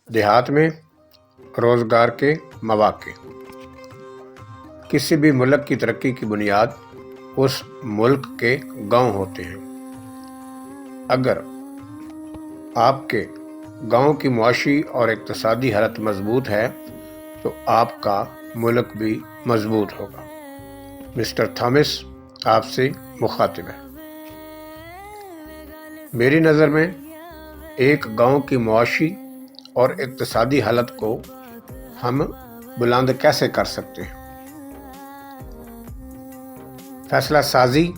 دیہات میں روزگار کے مواقع۔ کسی بھی ملک کی ترقی کی بنیاد اس ملک کے گاؤں ہوتے ہیں۔ اگر آپ کے گاؤں کی معاشی اور اقتصادی حالت مضبوط ہے تو آپ کا ملک بھی مضبوط ہوگا۔ مسٹر تھامس آپ سے مخاطب ہے۔ میری نظر میں ایک گاؤں کی معاشی اور اقتصادی حالت کو ہم بلند کیسے کر سکتے ہیں؟ فیصلہ سازی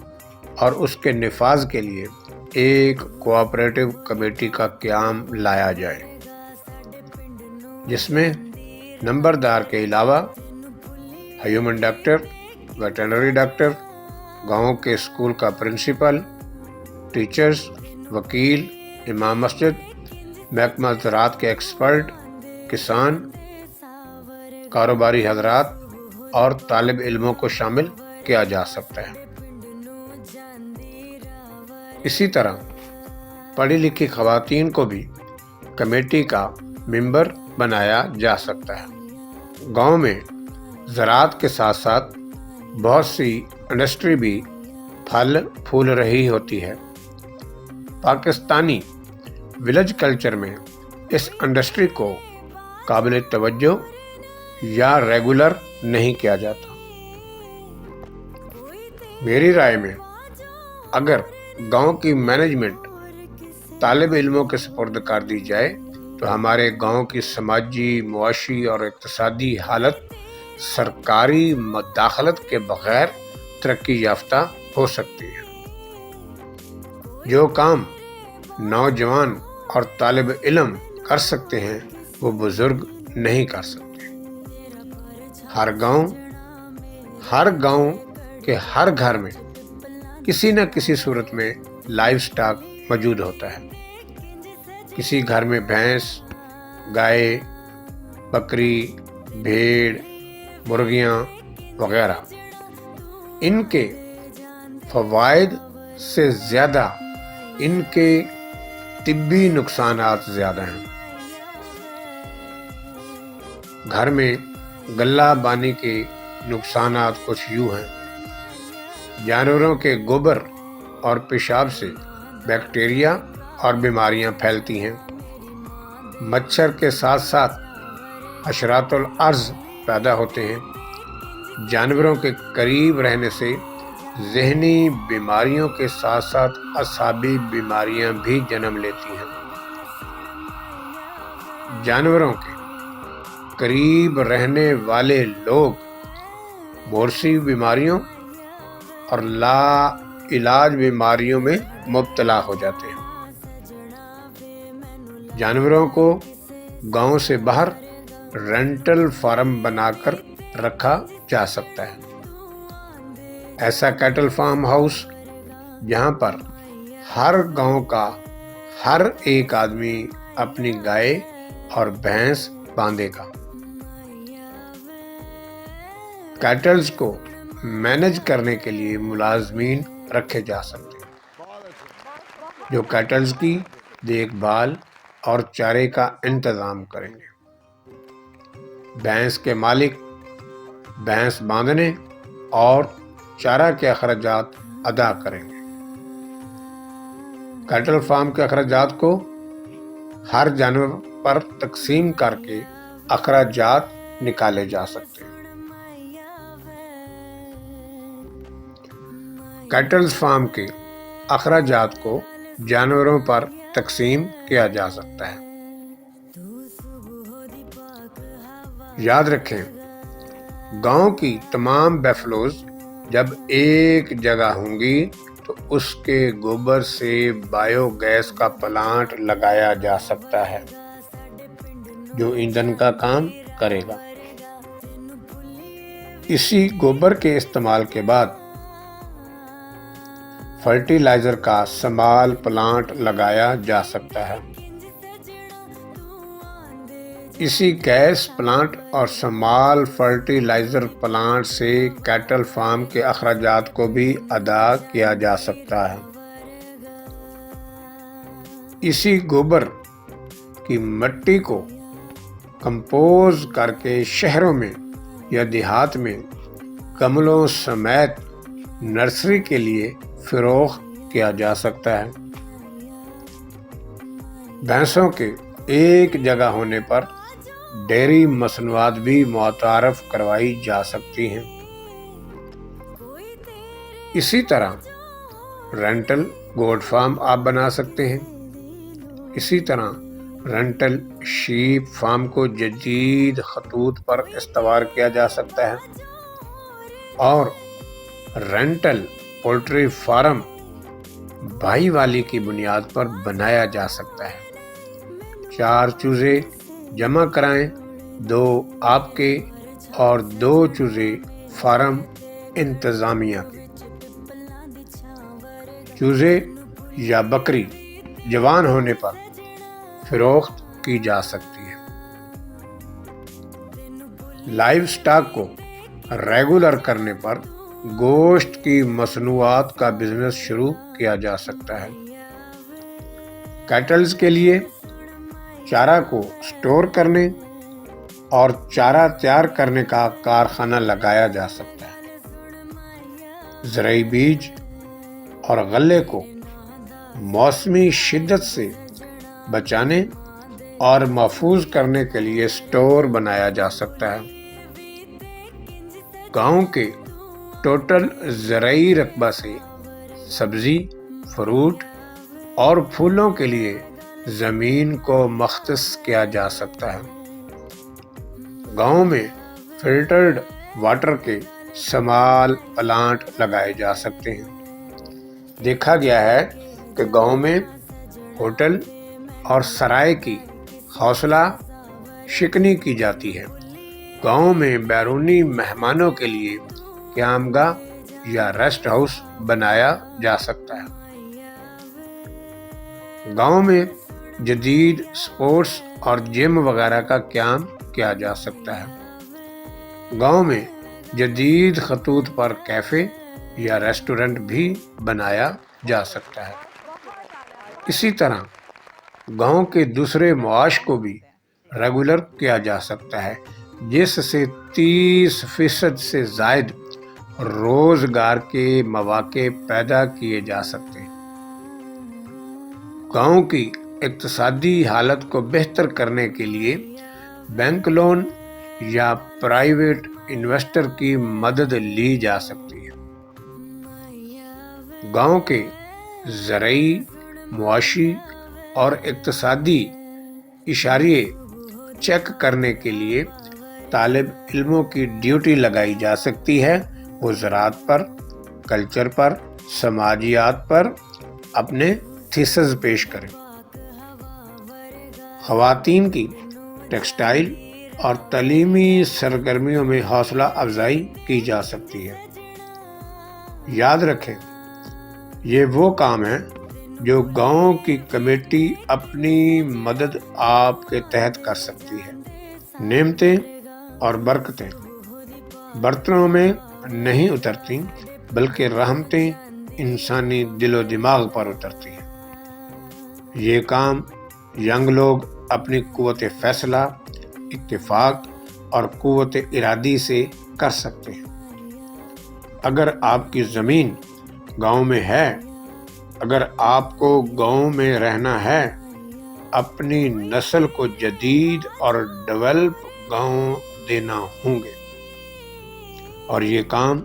اور اس کے نفاذ کے لیے ایک کوآپریٹو کمیٹی کا قیام لایا جائے، جس میں نمبردار کے علاوہ ہیومن ڈاکٹر، ویٹرنری ڈاکٹر، گاؤں کے اسکول کا پرنسپل، ٹیچرز، وکیل، امام مسجد، محکمہ زراعت کے ایکسپرٹ، کسان، کاروباری حضرات اور طالب علموں کو شامل کیا جا سکتا ہے۔ اسی طرح پڑھی لکھی خواتین کو بھی کمیٹی کا ممبر بنایا جا سکتا ہے۔ گاؤں میں زراعت کے ساتھ ساتھ بہت سی انڈسٹری بھی پھل پھول رہی ہوتی ہے۔ پاکستانی ولیج کلچر میں اس انڈسٹری کو قابل توجہ یا ریگولر نہیں کیا جاتا۔ میری رائے میں اگر گاؤں کی مینجمنٹ طالب علموں کے سپرد کر دی جائے تو ہمارے گاؤں کی سماجی، معاشی اور اقتصادی حالت سرکاری مداخلت کے بغیر ترقی یافتہ ہو سکتی ہے۔ جو کام نوجوان اور طالب علم کر سکتے ہیں وہ بزرگ نہیں کر سکتے۔ ہر گاؤں کے ہر گھر میں کسی نہ کسی صورت میں لائف سٹاک موجود ہوتا ہے۔ کسی گھر میں بھینس، گائے، بکری، بھیڑ، مرغیاں وغیرہ۔ ان کے فوائد سے زیادہ ان کے طبی نقصانات زیادہ ہیں۔ گھر میں غلہ بانی کے نقصانات کچھ یوں ہیں۔ جانوروں کے گوبر اور پیشاب سے بیکٹیریا اور بیماریاں پھیلتی ہیں۔ مچھر کے ساتھ ساتھ حشرات الارض پیدا ہوتے ہیں۔ جانوروں کے قریب رہنے سے ذہنی بیماریوں کے ساتھ ساتھ اعصابی بیماریاں بھی جنم لیتی ہیں۔ جانوروں کے قریب رہنے والے لوگ بورسی بیماریوں اور لا علاج بیماریوں میں مبتلا ہو جاتے ہیں۔ جانوروں کو گاؤں سے باہر رینٹل فارم بنا کر رکھا جا سکتا ہے۔ ایسا کیٹل فارم ہاؤس جہاں پر ہر گاؤں کا ہر ایک آدمی اپنی گائے اور بھینس باندھے گا۔ کیٹلز کو مینج کرنے کے لیے ملازمین رکھے جا سکتے ہیں جو کیٹلز کی دیکھ بھال اور چارے کا انتظام کریں گے۔ بھینس کے مالک بھینس باندھنے اور چارہ کے اخراجات ادا کریں گے۔ کیٹل فارم کے اخراجات کو ہر جانور پر تقسیم کر کے اخراجات نکالے جا سکتے ہیں۔ کیٹل فارم کے اخراجات کو جانوروں پر تقسیم کیا جا سکتا ہے۔ یاد رکھیں، گاؤں کی تمام بیفلوز جب ایک جگہ ہوں گی تو اس کے گوبر سے بایو گیس کا پلانٹ لگایا جا سکتا ہے جو ایندھن کا کام کرے گا۔ اسی گوبر کے استعمال کے بعد فرٹیلائزر کا سمال پلانٹ لگایا جا سکتا ہے۔ اسی گیس پلانٹ اور سمال فرٹیلائزر پلانٹ سے کیٹل فارم کے اخراجات کو بھی ادا کیا جا سکتا ہے۔ اسی گوبر کی مٹی کو کمپوز کر کے شہروں میں یا دیہات میں گملوں سمیت نرسری کے لیے فروخت کیا جا سکتا ہے۔ بھینسوں کے ایک جگہ ہونے پر ڈیری مصنوعات بھی متعارف کروائی جا سکتی ہیں۔ اسی طرح رینٹل گوٹ فارم آپ بنا سکتے ہیں۔ اسی طرح رینٹل شیپ فارم کو جدید خطوط پر استوار کیا جا سکتا ہے، اور رینٹل پولٹری فارم بھائی والی کی بنیاد پر بنایا جا سکتا ہے۔ 4 چوزے جمع کرائیں، 2 آپ کے اور 2 چوزے فارم انتظامیہ کے۔ چوزے یا بکری جوان ہونے پر فروخت کی جا سکتی ہے۔ لائیو سٹاک کو ریگولر کرنے پر گوشت کی مصنوعات کا بزنس شروع کیا جا سکتا ہے۔ کیٹلز کے لیے چارہ کو سٹور کرنے اور چارہ تیار کرنے کا کارخانہ لگایا جا سکتا ہے۔ زرعی بیج اور غلے کو موسمی شدت سے بچانے اور محفوظ کرنے کے لیے سٹور بنایا جا سکتا ہے۔ گاؤں کے ٹوٹل زرعی رقبہ سے سبزی، فروٹ اور پھولوں کے لیے زمین کو مختص کیا جا سکتا ہے۔ گاؤں میں فلٹرڈ واٹر کے سمال پلانٹ لگائے جا سکتے ہیں۔ دیکھا گیا ہے کہ گاؤں میں ہوٹل اور سرائے کی حوصلہ شکنی کی جاتی ہے۔ گاؤں میں بیرونی مہمانوں کے لیے قیامگاہ یا ریسٹ ہاؤس بنایا جا سکتا ہے۔ گاؤں میں جدید سپورٹس اور جم وغیرہ کا قیام کیا جا سکتا ہے۔ گاؤں میں جدید خطوط پر کیفے یا ریسٹورنٹ بھی بنایا جا سکتا ہے۔ اسی طرح گاؤں کے دوسرے معاش کو بھی ریگولر کیا جا سکتا ہے، جس سے 30% سے زائد روزگار کے مواقع پیدا کیے جا سکتے ہیں۔ گاؤں کی اقتصادی حالت کو بہتر کرنے کے لیے بینک لون یا پرائیویٹ انویسٹر کی مدد لی جا سکتی ہے۔ گاؤں کے زرعی، معاشی اور اقتصادی اشاریے چیک کرنے کے لیے طالب علموں کی ڈیوٹی لگائی جا سکتی ہے۔ وہ زراعت پر، کلچر پر، سماجیات پر اپنے تھیسز پیش کریں۔ خواتین کی ٹیکسٹائل اور تعلیمی سرگرمیوں میں حوصلہ افزائی کی جا سکتی ہے۔ یاد رکھیں، یہ وہ کام ہے جو گاؤں کی کمیٹی اپنی مدد آپ کے تحت کر سکتی ہے۔ نعمتیں اور برکتیں برتنوں میں نہیں اترتی، بلکہ رحمتیں انسانی دل و دماغ پر اترتی ہیں۔ یہ کام ینگ لوگ اپنی قوت فیصلہ، اتفاق اور قوت ارادی سے کر سکتے ہیں۔ اگر آپ کی زمین گاؤں میں ہے، اگر آپ کو گاؤں میں رہنا ہے، اپنی نسل کو جدید اور ڈیولپ گاؤں دینا ہوں گے، اور یہ کام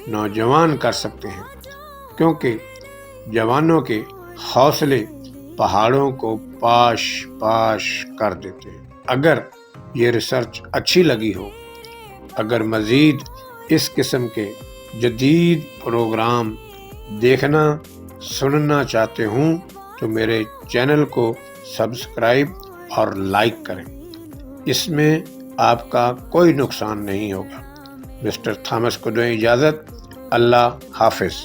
نوجوان کر سکتے ہیں، کیونکہ جوانوں کے حوصلے پہاڑوں کو پاش پاش کر دیتے ہیں۔ اگر یہ ریسرچ اچھی لگی ہو، اگر مزید اس قسم کے جدید پروگرام دیکھنا سننا چاہتے ہوں تو میرے چینل کو سبسکرائب اور لائک کریں۔ اس میں آپ کا کوئی نقصان نہیں ہوگا۔ مسٹر تھامس کو دیں اجازت۔ اللہ حافظ۔